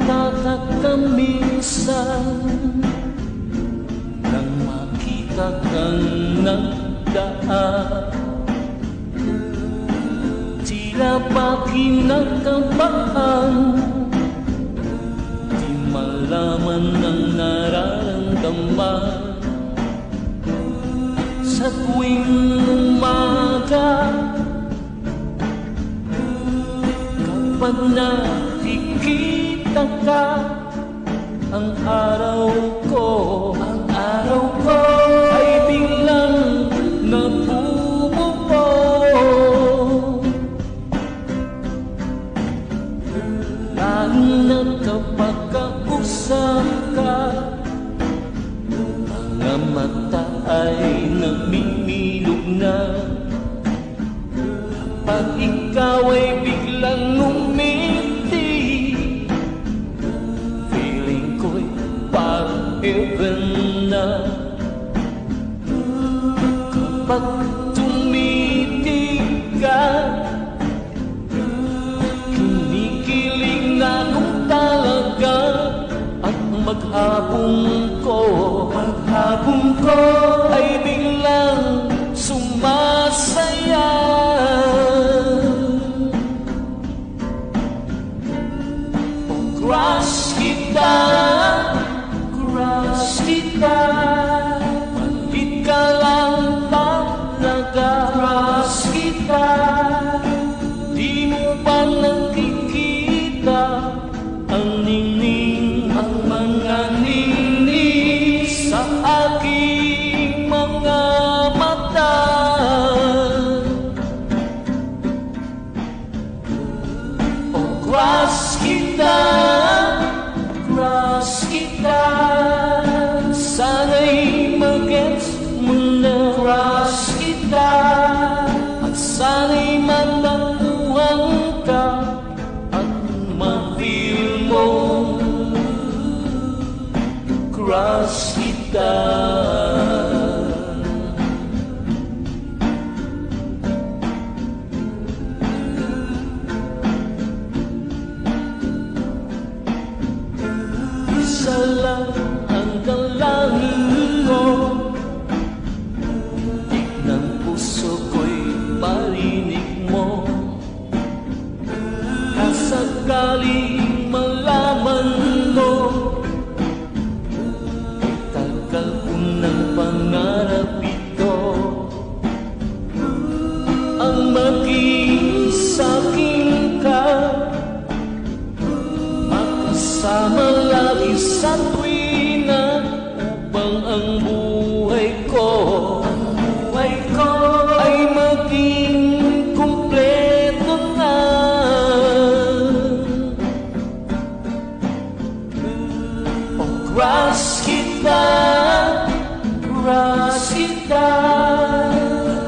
Nagtataka-minsan nang makita kang nagdaan, tila ba kinakabahan, di malaman ang nararamdaman. Sa tuwing umaga, kapag nakikita ka, ang araw ko ay biglang nabubuo. Lalo na kapag kausap ka, mga mata ay namimilog na. Kapag ikaw ay biglang ngumiti, feeling ko'y parang heaven na. Kapag tumitig ka, kinikilig na nung talaga. At maghapong ko ay biglang sumasaya. Crush kita, bakit ka lang talaga? Crush kita, di mo ba nakikita ang ningning, ang mga ningning sa aking mga mata? Oh, crush kita, sana'y mag-gets mo na. Crush kita, at sana'y matapuhan ka at ma-feel mo. Crush kita. Isa lang ang dalangin ko, tig ng puso ko'y marinig mo. Kasagaling malaman mo, tagal ko ng pangarap ito, ang maging sa'kin ka, makasama lagi sa tuwina, upang ang buhay ko ay maging kumpleto na. Oh, crush kita,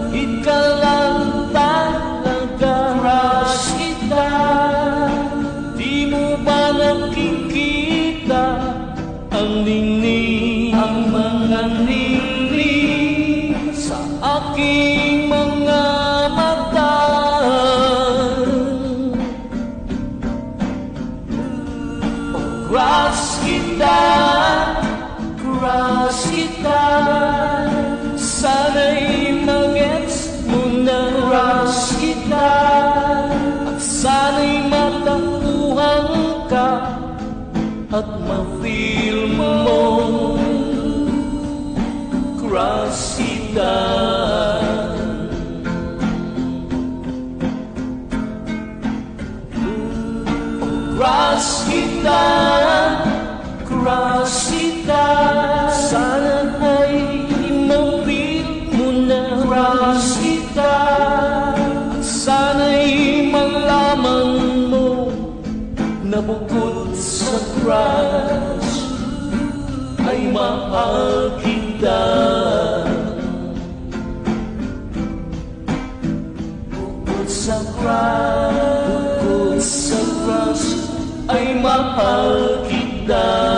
ikaw lang talaga. Crush kita, di mo ba nakikita ang ningning, ang mga ningning sa aking mga mata? Oh, crush kita, sana'y mag-gets mo na. Crush kita, at sana'y matapuhan ka at ma-feel mo. Crush kita. Crush kita, sana ay ma-feel mo na. Crush kita, at sana'y malaman mo na bukod sa crush ay mahal kita. Bukod sa crush ay mahal kita.